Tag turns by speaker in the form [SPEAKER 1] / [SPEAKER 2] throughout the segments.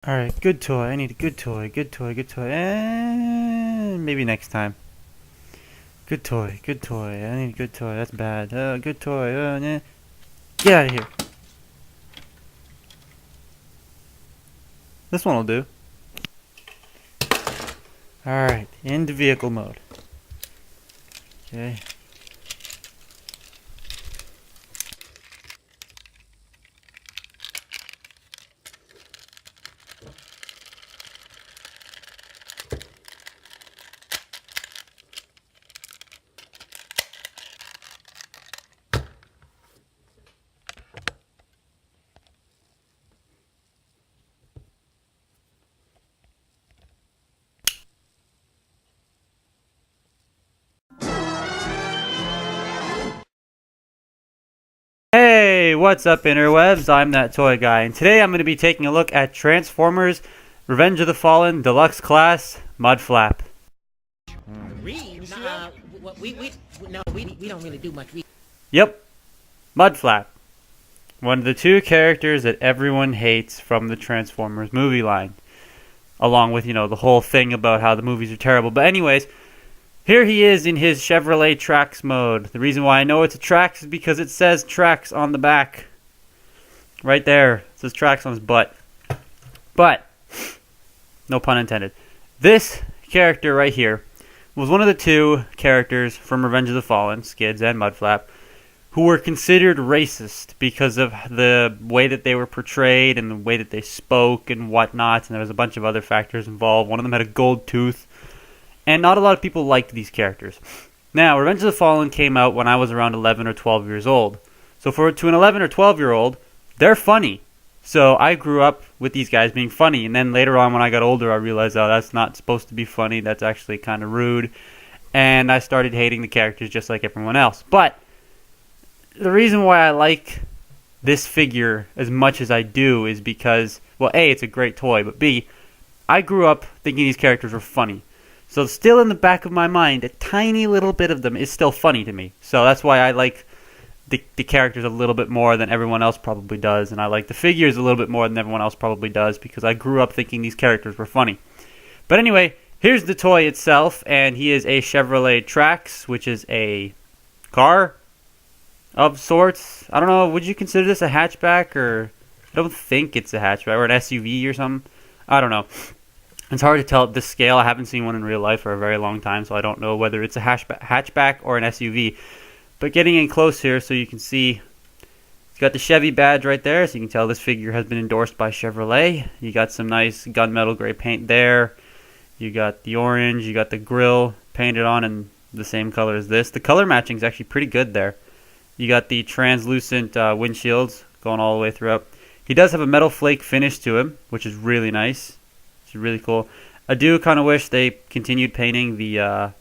[SPEAKER 1] Alright, good toy. I need a good toy, good toy, good toy. And maybe next time. Good toy, good toy. I need a good toy. That's bad. Good toy. Nah. Get out of here. This one will do. Alright, into vehicle mode. Okay. Hey, what's up interwebs? I'm that toy guy, and today I'm going to be taking a look at Transformers Revenge of the Fallen Deluxe Class Mudflap.
[SPEAKER 2] Read? We don't really do much reading.
[SPEAKER 1] Yep, Mudflap. One of the two characters that everyone hates from the Transformers movie line. Along with, the whole thing about how the movies are terrible. But anyways, here he is in his Chevrolet Trax mode. The reason why I know it's a Trax is because it says Trax on the back. Right there. It says Trax on his butt. But, no pun intended. This character right here was one of the two characters from Revenge of the Fallen, Skids and Mudflap, who were considered racist because of the way that they were portrayed and the way that they spoke and whatnot. And there was a bunch of other factors involved. One of them had a gold tooth. And not a lot of people liked these characters. Now, Revenge of the Fallen came out when I was around 11 or 12 years old. So to an 11 or 12-year-old, they're funny. So I grew up with these guys being funny. And then later on when I got older, I realized, oh, that's not supposed to be funny. That's actually kind of rude. And I started hating the characters just like everyone else. But the reason why I like this figure as much as I do is because, well, A, it's a great toy. But B, I grew up thinking these characters were funny. So still in the back of my mind, a tiny little bit of them is still funny to me. So that's why I like the characters a little bit more than everyone else probably does. And I like the figures a little bit more than everyone else probably does because I grew up thinking these characters were funny. But anyway, here's the toy itself. And he is a Chevrolet Trax, which is a car of sorts. I don't know, would you consider this a hatchback? Or I don't think it's a hatchback or an SUV or something. I don't know. It's hard to tell at this scale. I haven't seen one in real life for a very long time, so I don't know whether it's a hatchback or an SUV. But getting in close here so you can see, it's got the Chevy badge right there, so you can tell this figure has been endorsed by Chevrolet. You got some nice gunmetal gray paint there. You got the orange, you got the grille painted on in the same color as this. The color matching is actually pretty good there. You got the translucent windshields going all the way throughout. He does have a metal flake finish to him, which is really nice. It's really cool. I do kind of wish they continued painting the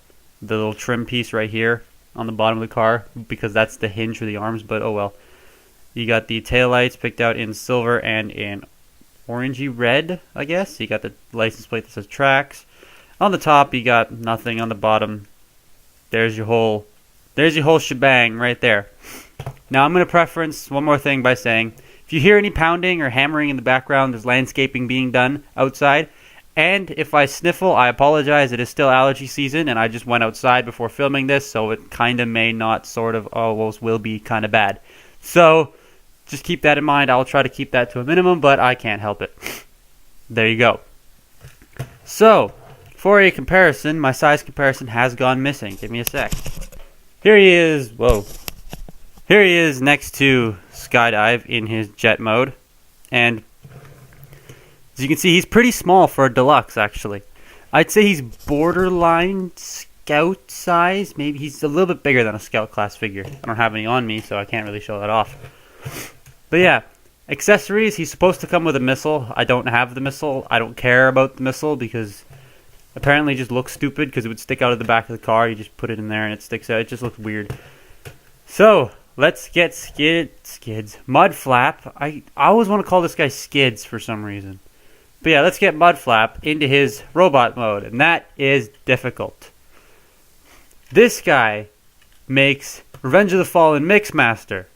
[SPEAKER 1] little trim piece right here on the bottom of the car because that's the hinge for the arms, but oh well. You got the taillights picked out in silver and in orangey red, I guess. You got the license plate that says Trax. On the top, you got nothing. On the bottom, there's your whole shebang right there. Now I'm going to preference one more thing by saying, if you hear any pounding or hammering in the background, there's landscaping being done outside. And if I sniffle, I apologize. It is still allergy season, and I just went outside before filming this, so it kind of may not sort of almost will be kind of bad. So just keep that in mind. I'll try to keep that to a minimum, but I can't help it. There you go. So for a comparison, my size comparison has gone missing. Give me a sec. Here he is. Whoa. Here he is next to Skydive in his jet mode. And as you can see, he's pretty small for a deluxe, actually. I'd say he's borderline scout size. Maybe he's a little bit bigger than a scout class figure. I don't have any on me, so I can't really show that off. But yeah, accessories, he's supposed to come with a missile. I don't have the missile. I don't care about the missile because apparently it just looks stupid because it would stick out of the back of the car. You just put it in there and it sticks out. It just looks weird. So let's get Skids. Mudflap. I always want to call this guy Skids for some reason. But yeah, let's get Mudflap into his robot mode, and that is difficult. This guy makes Revenge of the Fallen Mixmaster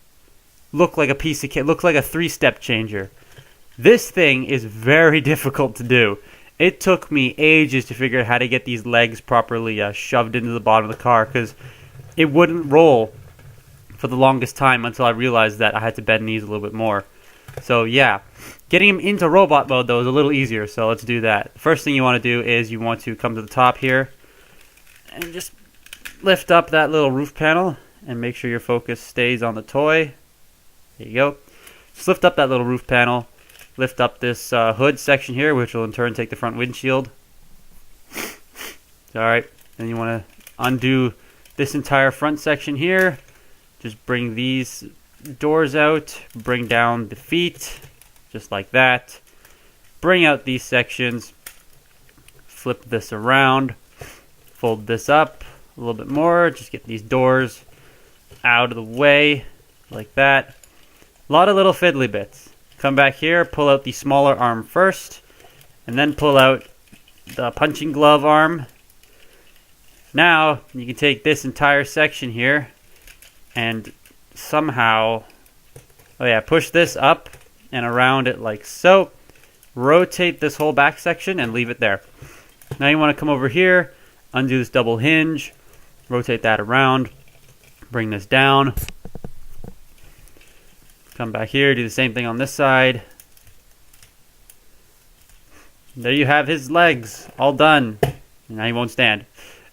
[SPEAKER 1] look like a piece of kit, look like a 3-step changer. This thing is very difficult to do. It took me ages to figure out how to get these legs properly shoved into the bottom of the car, because it wouldn't roll for the longest time until I realized that I had to bend these a little bit more. So yeah, getting him into robot mode though is a little easier, so let's do that. First thing you want to do is you want to come to the top here and just lift up that little roof panel and make sure your focus stays on the toy. There you go. Just lift up that little roof panel. Lift up this hood section here, which will in turn take the front windshield. Alright, then you want to undo this entire front section here. Just bring these doors out, bring down the feet, just like that. Bring out these sections, flip this around, fold this up a little bit more, just get these doors out of the way, like that. A lot of little fiddly bits. Come back here, pull out the smaller arm first, and then pull out the punching glove arm. Now, you can take this entire section here and somehow, push this up and around it like so. Rotate this whole back section and leave it there. Now you want to come over here, undo this double hinge, rotate that around, bring this down. Come back here, do the same thing on this side. There you have his legs, all done. Now he won't stand.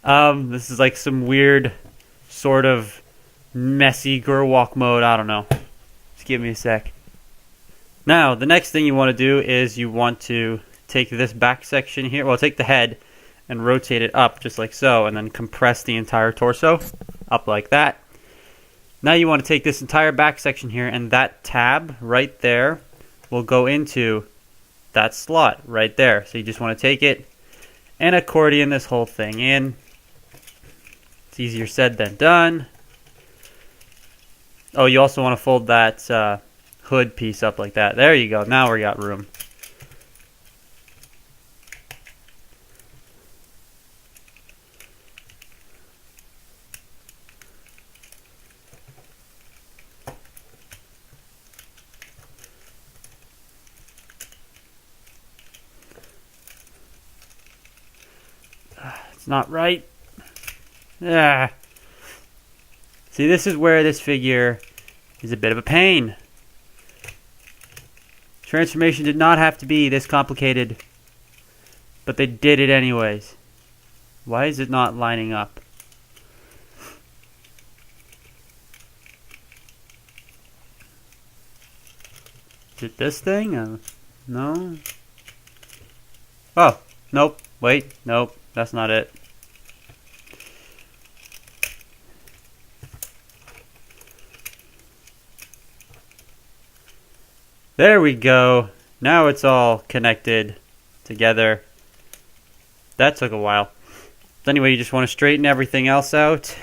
[SPEAKER 1] This is like some weird sort of messy girl walk mode, I don't know. Just give me a sec. Now, the next thing you want to do is you want to take this back section here, well, take the head and rotate it up just like so, and then compress the entire torso up like that. Now you want to take this entire back section here, and that tab right there will go into that slot right there. So you just want to take it and accordion this whole thing in. It's easier said than done. Oh, you also want to fold that hood piece up like that. There you go. Now we got room. It's not right. Yeah. See, this is where this figure is a bit of a pain. Transformation did not have to be this complicated, but they did it anyways. Why is it not lining up? Is it this thing? No. Oh, nope. Wait, nope. That's not it. There we go. Now it's all connected together. That took a while. So anyway, you just want to straighten everything else out.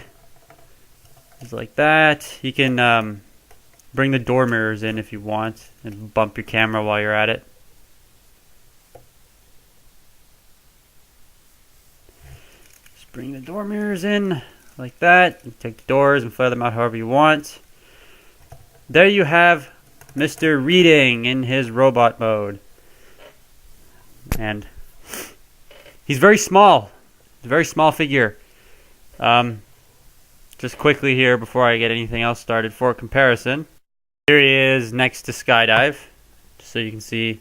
[SPEAKER 1] Just like that. You can bring the door mirrors in if you want and bump your camera while you're at it. Bring the door mirrors in like that. You take the doors and flare them out however you want. There you have Mr. Reading in his robot mode. And he's very small. He's a very small figure. Just quickly here before I get anything else started for comparison. Here he is next to Skydive. Just so you can see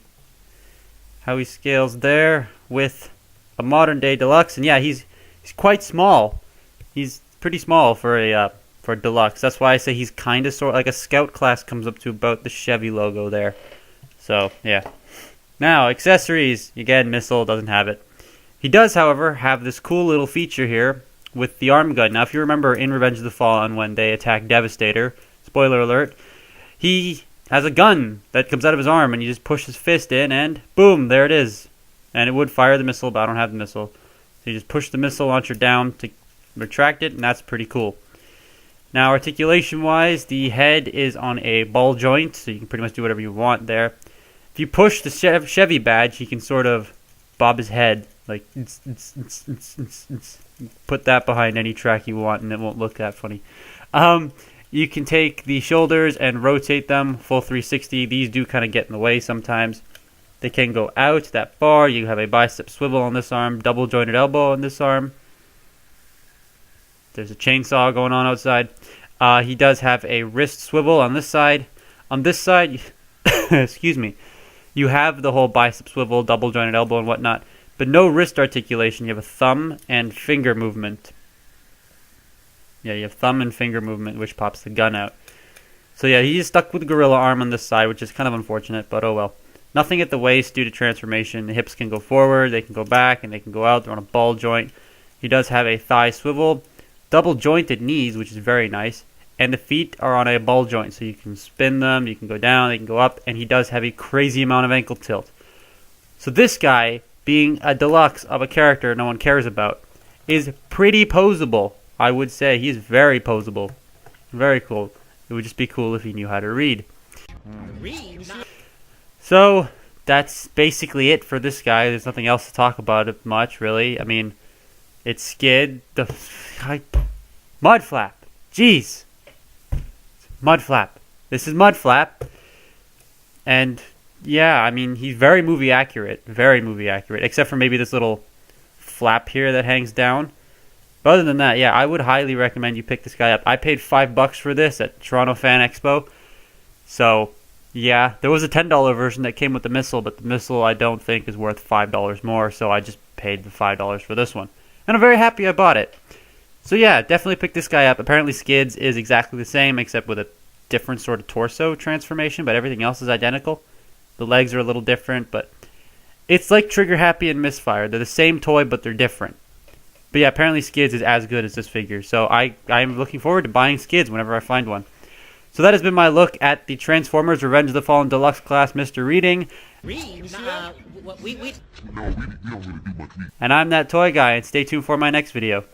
[SPEAKER 1] how he scales there with a modern day Deluxe. And yeah, he's quite small. He's pretty small for a Deluxe. That's why I say he's kind of sort of like a Scout class comes up to about the Chevy logo there. So yeah. Now accessories. Again, Missile doesn't have it. He does, however, have this cool little feature here with the arm gun. Now, if you remember in Revenge of the Fallen when they attack Devastator, spoiler alert, he has a gun that comes out of his arm, and you just push his fist in, and boom, there it is. And it would fire the missile, but I don't have the missile. So you just push the missile launcher down to retract it, and that's pretty cool. Now, articulation-wise, the head is on a ball joint, so you can pretty much do whatever you want there. If you push the Chevy badge, you can sort of bob his head, like, put that behind any track you want, and it won't look that funny. You can take the shoulders and rotate them full 360. These do kind of get in the way sometimes. They can go out that far. You have a bicep swivel on this arm, double jointed elbow on this arm. There's a chainsaw going on outside. He does have a wrist swivel on this side. On this side, excuse me, you have the whole bicep swivel, double jointed elbow and whatnot, but no wrist articulation. You have a thumb and finger movement. Yeah, you have thumb and finger movement, which pops the gun out. So yeah, he's stuck with the gorilla arm on this side, which is kind of unfortunate, but oh well. Nothing at the waist due to transformation. The hips can go forward, they can go back, and they can go out. They're on a ball joint. He does have a thigh swivel, double jointed knees, which is very nice, and the feet are on a ball joint, so you can spin them, you can go down, they can go up, and he does have a crazy amount of ankle tilt. So this guy, being a deluxe of a character no one cares about, is pretty posable. I would say he's very posable. Very cool. It would just be cool if he knew how to read. So that's basically it for this guy. There's nothing else to talk about it much, really. I mean, it's Skid. Mudflap. Jeez. Mudflap. This is Mudflap. And yeah, I mean, he's very movie accurate. Very movie accurate. Except for maybe this little flap here that hangs down. But other than that, yeah, I would highly recommend you pick this guy up. I paid $5 for this at Toronto Fan Expo. So, yeah, there was a $10 version that came with the missile, but the missile I don't think is worth $5 more, so I just paid the $5 for this one. And I'm very happy I bought it. So yeah, definitely pick this guy up. Apparently Skids is exactly the same, except with a different sort of torso transformation, but everything else is identical. The legs are a little different, but it's like Trigger Happy and Misfire. They're the same toy, but they're different. But yeah, apparently Skids is as good as this figure. So I'm looking forward to buying Skids whenever I find one. So that has been my look at the Transformers Revenge of the Fallen Deluxe Class Mr. Reading.
[SPEAKER 2] We don't really do much.
[SPEAKER 1] And I'm that toy guy, and stay tuned for my next video.